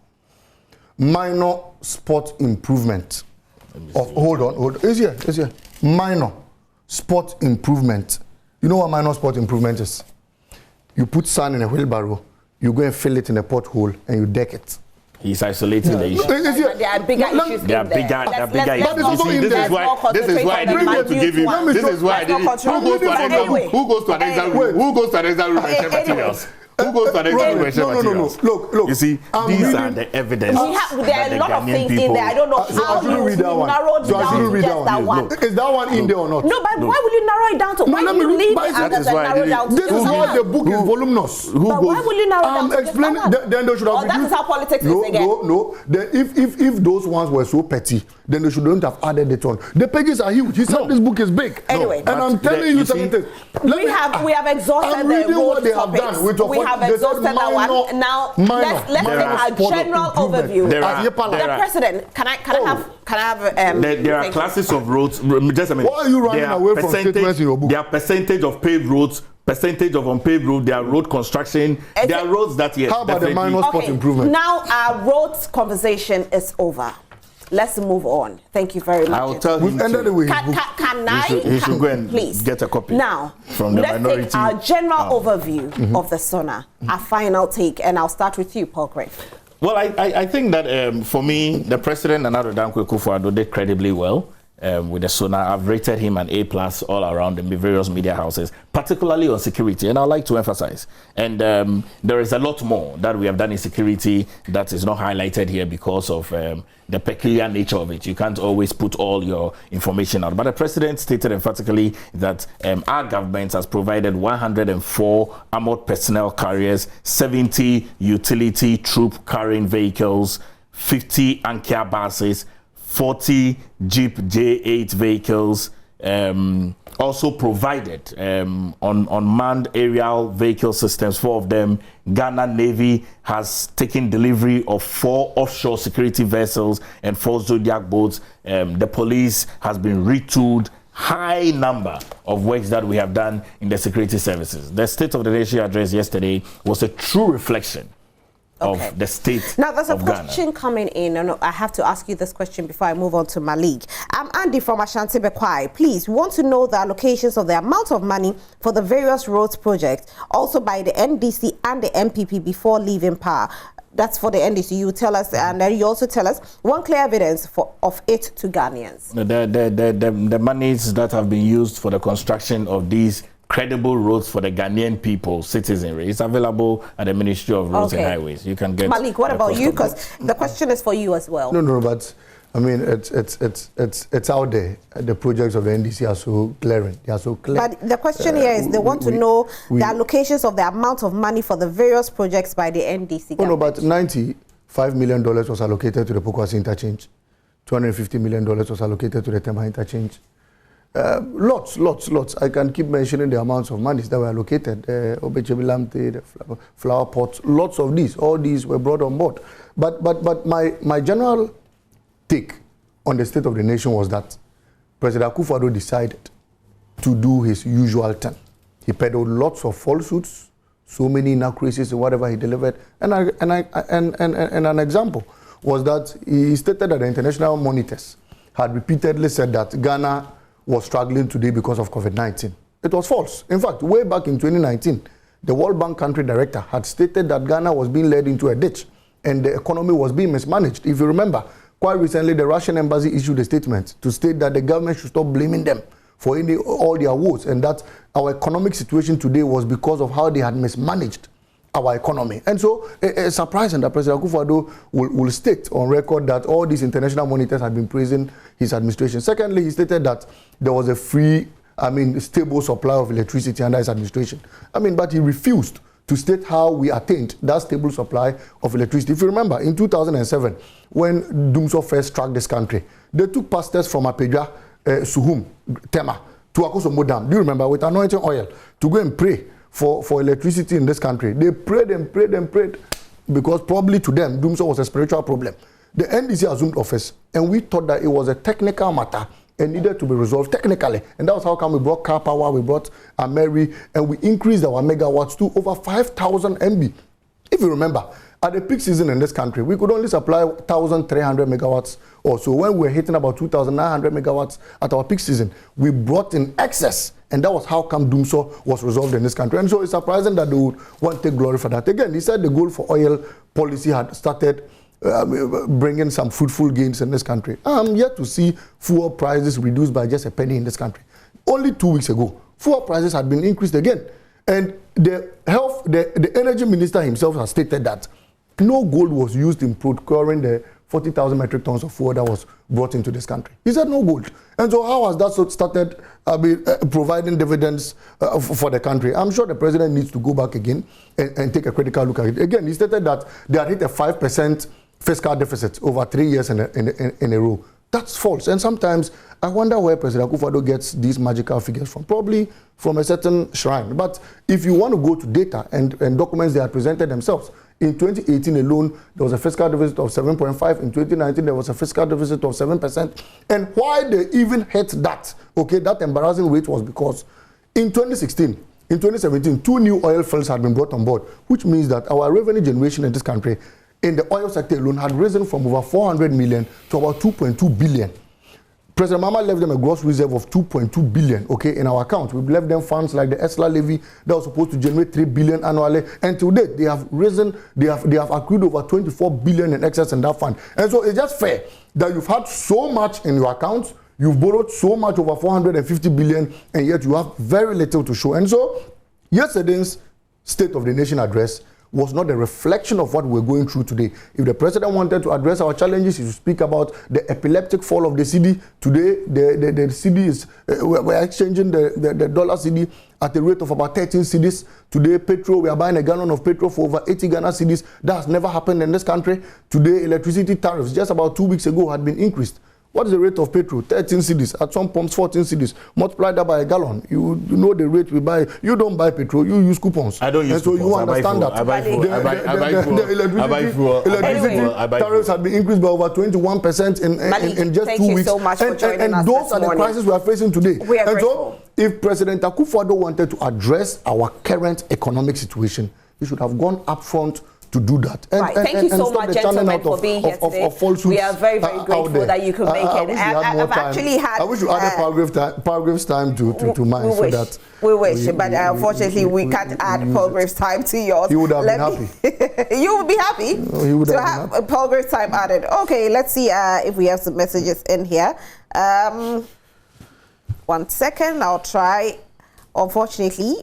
Minor spot improvement. Hold on. It's here. Minor spot improvement. You know what minor spot improvement is? You put sand in a wheelbarrow, you go and fill it in a pothole, and you deck it. He's isolating the issue. There are bigger issues. There are bigger issues. This is why I didn't want to give you. This is why I didn't. Who goes to an exam room? Who goes to an exam room and share materials? Who goes to an exam room and share materials? Look. You see, these are the evidence. There are a lot of things in there. I don't know how you narrowed down to just that one. Is that one in there or not? No, but why will you narrow it down to? Why do you leave the others and narrow down to? This is why the book is voluminous. But why will you narrow down to just that one? Then they should have. That is how politics is again. No. If those ones were so petty, then they shouldn't have added it on. The pages are huge. He said this book is big. Anyway, and I'm telling you something. We have exhausted the road topics. We have exhausted that one. Now let's take a general overview. The president, can I have there are classes of roads. Just a minute. Why are you running away from statements in your book? There are percentage of paved roads, percentage of unpaved roads. There are road construction. There are roads that How about the minor spot improvement? Now our roads conversation is over. Let's move on. Thank you very much. I'll tell him. He should go and please get a copy. Now, from the let's minority. take our general overview of the SONA, our final take, and I'll start with you, Paul Craig. Well, I think that for me, the president and Akuffo-Addo did credibly well with the SONA. I've rated him an A+ all around in the various media houses, particularly on security, and I'd like to emphasize. And there is a lot more that we have done in security that is not highlighted here because of the peculiar nature of it. You can't always put all your information out. But the president stated emphatically that our government has provided 104 armored personnel carriers, 70 utility troop carrying vehicles, 50 Ankia buses, 40 Jeep J8 vehicles, also provided unmanned aerial vehicle systems, 4 of them. Ghana Navy has taken delivery of 4 offshore security vessels and 4 Zodiac boats. The police has been retooled. High number of works that we have done in the security services. The State of the Nation address yesterday was a true reflection of the state. Now there's a question coming in, and I have to ask you this question before I move on to Malik. I'm Andy from Ashanti Bekwai. Please, we want to know the allocations of the amount of money for the various roads projects, also by the NDC and the NPP before leaving power. That's for the NDC. You tell us, and then you also tell us one clear evidence of it to Ghanaians. The monies that have been used for the construction of these credible roads for the Ghanaian people, citizenry, is available at the Ministry of Roads and Highways. You can get. Malik, what about you? Because the question is for you as well. No, but I mean it's out there. The projects of the NDC are so glaring. They are so clear. But the question here is they want to know the allocations of the amount of money for the various projects by the NDC. No, but $95 million was allocated to the Pokwasi interchange. $250 million was allocated to the Tema interchange. Lots. I can keep mentioning the amounts of monies that were allocated. Obechebilamte, the flower pots, lots of these. All these were brought on board. But my general take on the state of the nation was that President Akuffo-Addo decided to do his usual thing. He peddled lots of falsehoods, so many inaccuracies in whatever he delivered. And an example was that he stated that the international monitors had repeatedly said that Ghana was struggling today because of COVID-19. It was false. In fact, way back in 2019, the World Bank country director had stated that Ghana was being led into a ditch and the economy was being mismanaged. If you remember, quite recently, the Russian embassy issued a statement to state that the government should stop blaming them for all their woes, and that our economic situation today was because of how they had mismanaged our economy. And so it's surprising that President Akuffo-Addo will state on record that all these international monitors had been praising his administration. Secondly, he stated that there was a free, stable supply of electricity under his administration. But he refused to state how we attained that stable supply of electricity. If you remember, in 2007, when Dumso first struck this country, they took pastors from Apedra, Suhum, Tema, to Akuffo-Addo Dam. Do you remember? With anointing oil to go and pray for electricity in this country. They prayed and prayed and prayed because probably to them, Dumso was a spiritual problem. The NDC assumed office, and we thought that it was a technical matter and needed to be resolved technically. And that was how come we brought car power, we brought Ameri, and we increased our megawatts to over 5,000 MB. If you remember, at the peak season in this country, we could only supply 1,300 megawatts or so. When we were hitting about 2,900 megawatts at our peak season, we brought in excess. And that was how come Dumso was resolved in this country. And so it's surprising that they would want to take glory for that. Again, he said the goal for oil policy had started bringing some fruitful gains in this country. I'm yet to see fuel prices reduced by just a penny in this country. Only 2 weeks ago, fuel prices had been increased again. And the energy minister himself has stated that no gold was used in procuring the 40,000 metric tons of fuel that was brought into this country. He said no gold. And so how has that started providing dividends for the country? I'm sure the president needs to go back again and take a critical look at it. Again, he stated that they had hit a 5% fiscal deficit over 3 years in a row. That's false. And sometimes I wonder where President Akuffo-Addo gets these magical figures from. Probably from a certain shrine. But if you want to go to data and documents they had presented themselves, in 2018 alone, there was a fiscal deficit of 7.5. In 2019, there was a fiscal deficit of 7%. And why they even hit that, okay, that embarrassing rate was because in 2016, in 2017, 2 new oil fields had been brought on board, which means that our revenue generation in this country in the oil sector alone had risen from over 400 million to about 2.2 billion. President Mama left them a gross reserve of 2.2 billion, okay, in our account. We've left them funds like the ESLA levy that was supposed to generate 3 billion annually, and to date they have risen, they have accrued over 24 billion in excess in that fund. And so it's just fair that you've had so much in your accounts, you've borrowed so much, over 450 billion, and yet you have very little to show. And so yesterday's State of the Nation address was not a reflection of what we're going through today. If the president wanted to address our challenges, he should speak about the epileptic fall of the cedi. Today, the cedi is, we're exchanging the dollar cedi at a rate of about 13 cedis. Today, petrol, we are buying a gallon of petrol for over 80 Ghana cedis. That has never happened in this country. Today, electricity tariffs, just about 2 weeks ago, had been increased. What is the rate of petrol? 13 cedis. At some pumps, 14 cedis. Multiply that by a gallon. You know the rate we buy. You don't buy petrol. You use coupons. I don't use coupons. So you understand that. I buy fuel. I buy fuel. Electricity tariffs have been increased by over 21% in just 2 weeks. Thank you so much for joining us. And those are the crises we are facing today. We are grateful. So, if President Akuffo-Addo wanted to address our current economic situation, he should have gone up front to do that. Right. Thank you so much, gentlemen, for being here today. We are very, very grateful that you could make it. I've actually had... I wish you added Palgrave's time to mine. We wish, but unfortunately we can't add Palgrave's time to yours. He would have been happy. You would be happy to have Palgrave's time added. Okay, let's see if we have some messages in here. 1 second, I'll try. Unfortunately,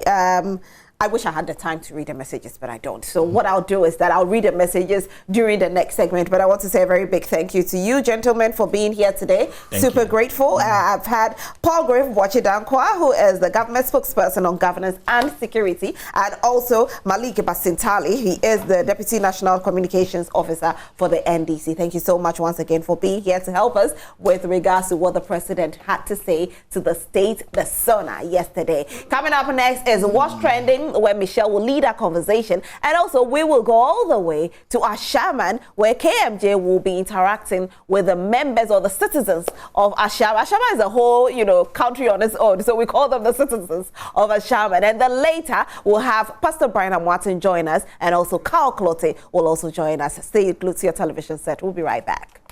I wish I had the time to read the messages, but I don't. So what I'll do is that I'll read the messages during the next segment. But I want to say a very big thank you to you, gentlemen, for being here today. Super grateful. I've had Palgrave Wachidankwa, who is the government spokesperson on governance and security, and also Malik Basintali. He is the Deputy National Communications Officer for the NDC. Thank you so much once again for being here to help us with regards to what the president had to say to the state, the SONA, yesterday. Coming up next is What's Trending, where Michelle will lead our conversation. And also we will go all the way to Ashaman, where KMJ will be interacting with the members or the citizens of Ashaman. Ashaman is a whole, country on its own. So we call them the citizens of Ashaman. And then later we'll have Pastor Brian Martin join us, and also Carl Clote will also join us. Stay glued to your television set. We'll be right back.